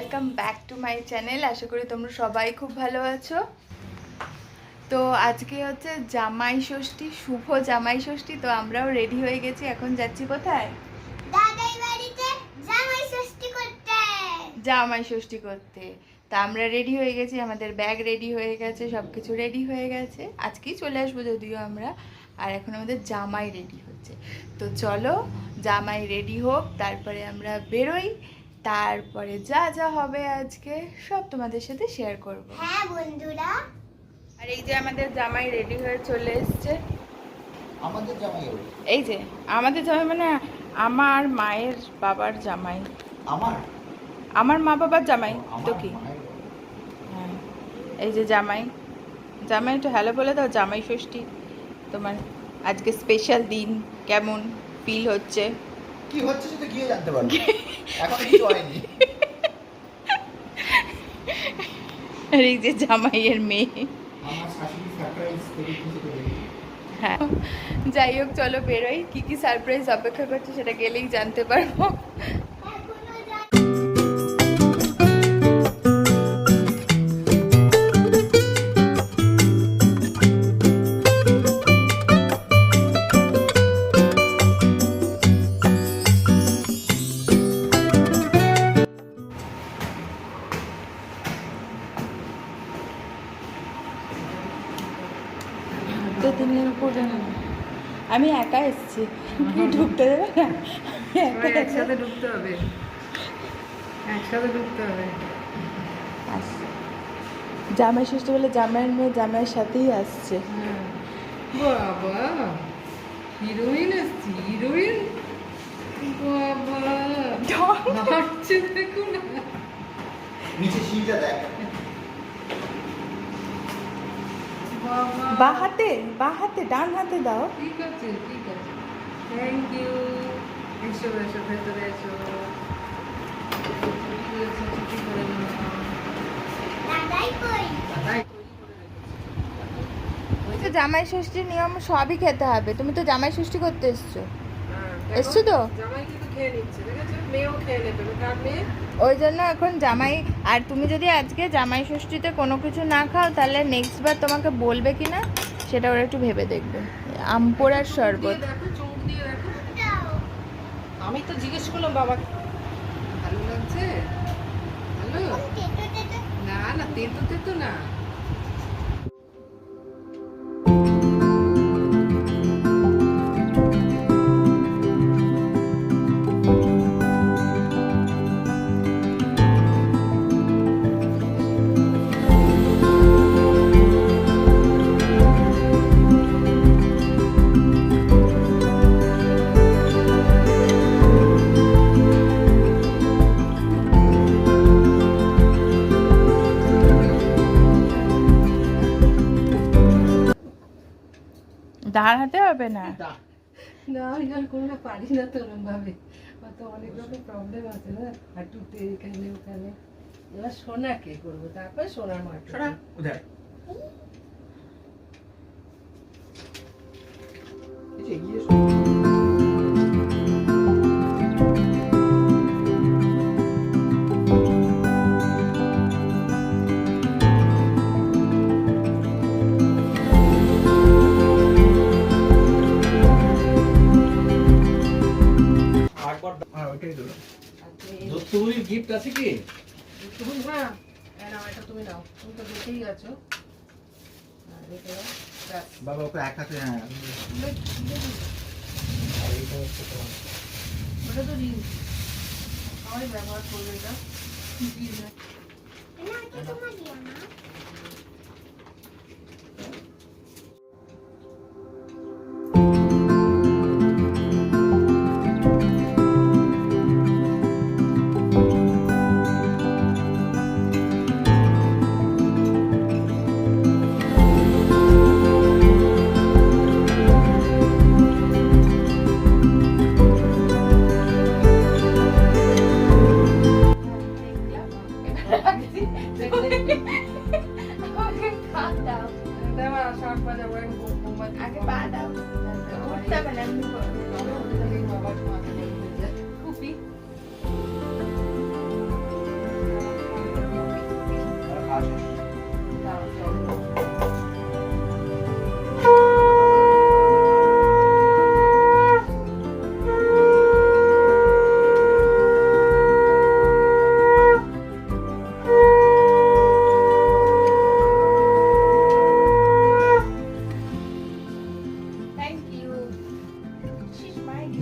Welcome back to my channel. আশা করি তোমরা সবাই খুব ভালো আছো। তো আজকে হচ্ছে জামাই ষষ্ঠী, শুভ জামাই ষষ্ঠী। তো আমরাও রেডি হয়ে গেছি, এখন যাচ্ছি কোথায়? দাদাই বাড়িতে জামাই ষষ্ঠী করতে। জামাই ষষ্ঠী করতে। তা আমরা রেডি হয়ে গেছি, আমাদের ব্যাগ রেডি হয়ে গেছে, সব কিছু রেডি হয়ে গেছে। আজকেই চলে আসবো যদিও আমরা। আর এখন আমাদের জামাই রেডি হচ্ছে। তো চলো জামাই রেডি হোক, তারপরে আমরা বেরোই। তারপরে যা যা হবে আজকে সব তোমাদের সাথে শেয়ার করব। হ্যাঁ বন্ধুরা, আর এই যে আমাদের জামাই রেডি হয়ে চলে এসছে। আমাদের জামাই হবে। এই যে আমাদের জামাই মানে আমার মায়ের বাবার জামাই। আমার মা বাবার জামাই তো কি। হ্যাঁ, এই যে জামাই। জামাই একটু হ্যালো বলে দাও। জামাই ষষ্ঠী তোমার আজকে স্পেশাল দিন, কেমন ফিল হচ্ছে? কি হচ্ছে সেটা গিয়ে জানতে পারবে, এখন কিছু হয়নি। আর এই যে জামাইয়ের মেয়ে। আমার শাশুড়ি সারপ্রাইজ করে কিছু করে। হ্যাঁ, যাই হোক চলো বেরোই। কি কি সারপ্রাইজ অপেক্ষা করছে সেটা গেলেই জানতে পারবো। এখনো জানি তো তুমি উপরে আমি একা এসেছি, কেউ ঢুকতে দেবে না। সবাই একসাথে ঢুকতে হবে, একসাথে ঢুকতে হবে। জামাই ষষ্ঠী বলে জামাইয়ের মেয়ে জামাইয়ের সাথেই আসছে। হ্যাঁ। বাবা, হিরোইন আসছি, হিরোইন। বাবা হাঁটছে, দেখুন। নিচে সিঁড়িটা দেখ। বাবা, বা হাতে ডান হাতে দাও। ঠিক আছে, ঠিক আছে, থ্যাংক ইউ। এসো এসো, ভেতরে এসো। ছুটি করে নাও। দাদাই কই? দাদাই ওই তো জামাই ষষ্ঠীর নিয়ম সবই খেতে হবে। তুমি তো জামাই ষষ্ঠী করতে এসছো। এসছো তো? জামাই কিন্তু খেয়ে নিচ্ছে, দেখেছো? মেয়েও খেয়ে নেবে, কার মেয়ে? ওই জন্য এখন জামাই। আর তুমি যদি আজকে জামাই ষষ্ঠীতে কোনো কিছু না খাও, তাহলে নেক্সট বার তোমাকে বলবে কি না সেটা ওরা একটু ভেবে দেখবে। আমপোড়ার শরবত। দেখো, চোখ দিয়ে দেখো। দাও। আমি তো জিজ্ঞেস করলাম বাবা, ভালো লাগছে? ভালো? তেতো তেতো। না না, তেতো তেতো না। দাঁড় হাতে হবে না। না, আমি আর কোনো পারি না তো ওরম ভাবে। তো অনেক রকম প্রবলেম আছে না, হাঁটুতে, এখানে ওখানে। এবার সোনাকে করবো, তারপর সোনার মাটি। শোনা উধার। এই যে এগিয়ে এসো। আর ওইটাই ধরো। তুই গিফট আছে কি? তুমি না, নাও, এটা তুমি নাও, তুমি তো দেখেই গেছো। রেখে দাও, ব্যাস। বাবা ওকে এক হাতে, হ্যাঁ। আর এইটা হচ্ছে তোমার। ওটা তো রিং, সবাই ব্যবহার করবে এটা। না, এটা তোমার দিয়া না।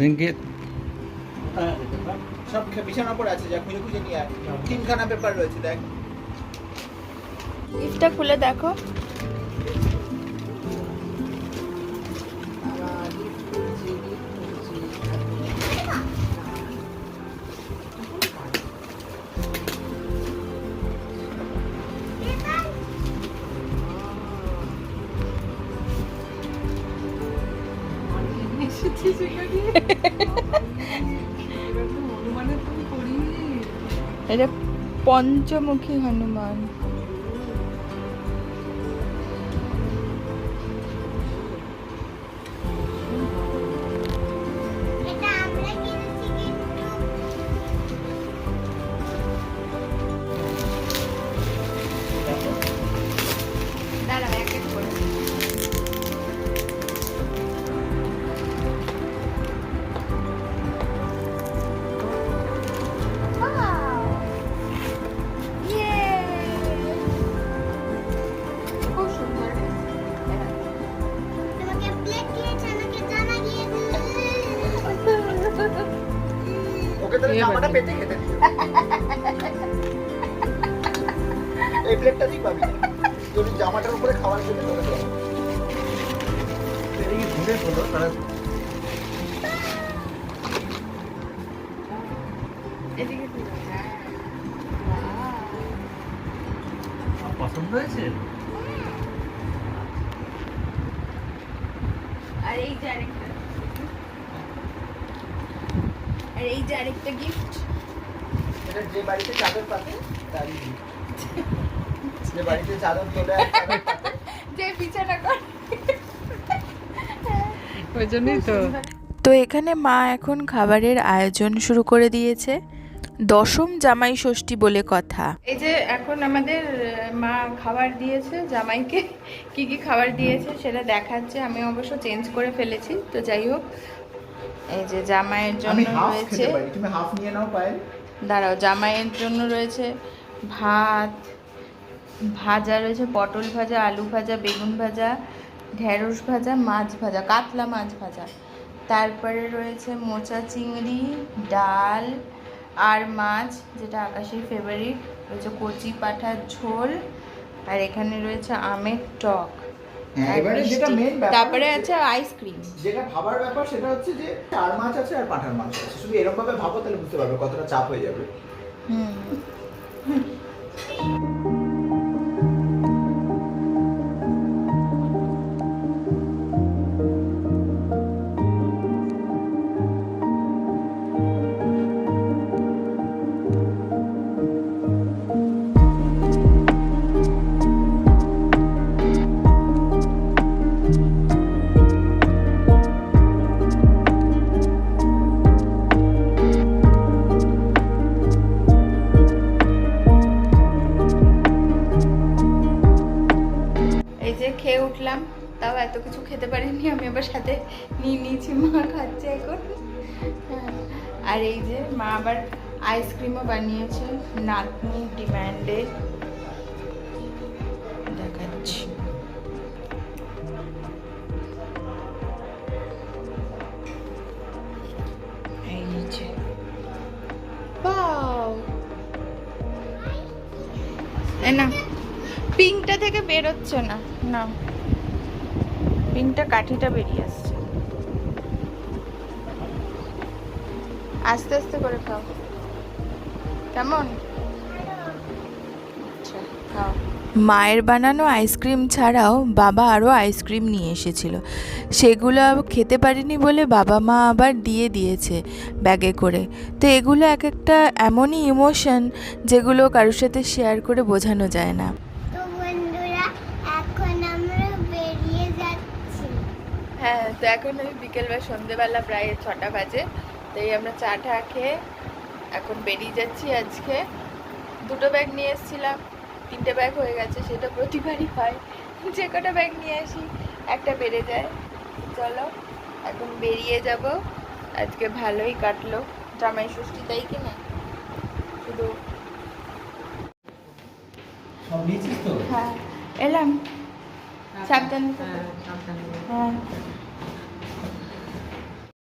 রিঙ্কি সব বিছানার উপর আছে, যা খুঁজে খুঁজে নিয়ে আয়। 3খানা পেপার রয়েছে দেখ। গিফটটা খুলে দেখো। আবার gift করছি, gift করছি। অনেক এসেছিস এখানে। এবার তো হনুমানের তুমি করিনি। এটা পঞ্চমুখী হনুমান। এটা আমরা কিনেছি কিন্তু দাঁড়াও এক এক করে। খুব সুন্দর। তোমাকে প্লেট দিয়েছে, আমাকে জামা দিয়েছে। ওকে তাহলে জামাটা পেতে খেতে দিও। এই প্লেটটা ঠিক পাবি না। যদি জামাটার উপরে খাবার খেতে তোকে দেবো। এটা কি ঘুরে হলো তাহলে এদিকে তুলো। হ্যাঁ। পছন্দ হয়েছে? আর এই যে আরেকটা, আর এই যে আরেকটা গিফট। এটা যে বাড়িতে চাদর পাতে তারই gift। যে বাড়িতে চাদর তোলে আর চাদর পাতে যে বিছানা করে। ওই জন্যই তো তো এখানে মা এখন খাবারের আয়োজন শুরু করে দিয়েছে। দশম জামাই ষষ্ঠী বলে কথা। এই যে এখন আমাদের মা খাবার দিয়েছে জামাইকে। কি কি খাবার দিয়েছে সেটা দেখাচ্ছে। আমি অবশ্য চেঞ্জ করে ফেলেছি, তো যাই হোক। এই যে জামাইয়ের জন্য আমি হাফ রয়েছে, খেতে পারি, তুমি হাফ নিয়ে নাও পায়েল। দাঁড়াও, জামাইয়ের জন্য রয়েছে ভাত, ভাজা রয়েছে পটল ভাজা, আলু ভাজা, বেগুন ভাজা, ঢেঁড়স ভাজা, মাছ ভাজা, কাতলা মাছ ভাজা। তারপরে রয়েছে মোচা চিংড়ি, ডাল আর মাছ, যেটা আকাশের ফেভারিট, রয়েছে কচি পাঁঠার ঝোল, আর এখানে রয়েছে আমের টক। হ্যাঁ, আর এবারে যেটা মিষ্টি। মেন ব্যাপার, তারপরে আছে আইসক্রিম। যেটা ভাবার ব্যাপার সেটা হচ্ছে যে চার মাছ আছে আর পাঁঠার মাছ আছে। শুধু এরকম ভাবে ভাবো তাহলে বুঝতে পারবে কতটা চাপ হয়ে যাবে। হুম। এই যে খেয়ে উঠলাম, তাও এত কিছু খেতে পারিনি আমি, আবার সাথে নিয়ে নিয়েছি, মা খাচ্ছে এখন। হ্যাঁ, আর এই যে মা আবার আইসক্রিমও বানিয়েছে নাতনি ডিমান্ডে, দেখাচ্ছি। এই যে বাও, না পিঙ্কটা থেকে বেরোচ্ছে না, না পিঙ্কটা কাঠিটা বেরিয়ে আসছে। আস্তে আস্তে করে খাও, কেমন? আচ্ছা খাও। মায়ের বানানো আইসক্রিম ছাড়াও বাবা আরও আইসক্রিম নিয়ে এসেছিল, সেগুলো খেতে পারিনি বলে বাবা মা আবার দিয়ে দিয়েছে ব্যাগে করে। তো এগুলো এক একটা এমনই ইমোশন যেগুলো কারোর সাথে শেয়ার করে বোঝানো যায় না। তো বন্ধুরা, এখন আমরা বেরিয়ে যাচ্ছি। হ্যাঁ, তো এখন ওই বিকেল বা সন্ধেবেলা প্রায় 6টা বাজে, তাই আমরা চা টা খেয়ে এখন বেরিয়ে যাচ্ছি। আজকে 2টো ব্যাগ নিয়ে এসেছিলাম, 3টে ব্যাগ হয়ে গেছে, সেটা প্রতিবারই হয়, যে কটা ব্যাগ নিয়ে আসি একটা বেড়ে যায়। চলো এখন বেরিয়ে যাব। আজকে ভালোই কাটলো জামাই ষষ্ঠী, তাই কি না? শুধু সব নিয়েছিস তো? হ্যাঁ এলাম, সাবধানে থেকো। হ্যাঁ সাবধানে। হ্যাঁ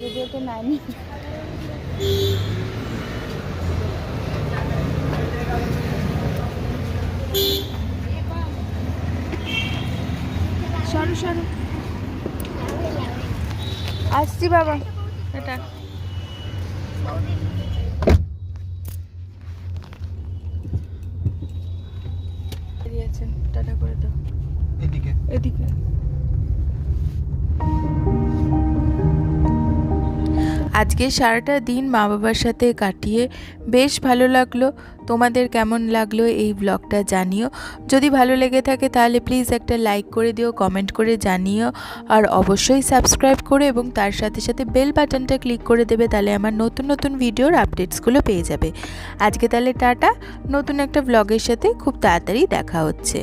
ভিডিওতে নাইনি সরু সরু আসছি বাবা এটা দিয়েছেন টাটা করে দাও এদিকে এদিকে আজকে সারাটা দিন মা বাবার সাথে কাটিয়ে বেশ ভালো লাগলো। তোমাদের কেমন লাগলো এই ব্লগটা জানিও। যদি ভালো লেগে থাকে তাহলে প্লিজ একটা লাইক করে দিও, কমেন্ট করে জানিও, আর অবশ্যই সাবস্ক্রাইব করে এবং তার সাথে সাথে বেল বাটনটা ক্লিক করে দেবে, তাহলে আমার নতুন নতুন ভিডিওর আপডেটসগুলো পেয়ে যাবে। আজকে তাহলে টাটা, নতুন একটা ব্লগের সাথে খুব তাড়াতাড়ি দেখা হচ্ছে।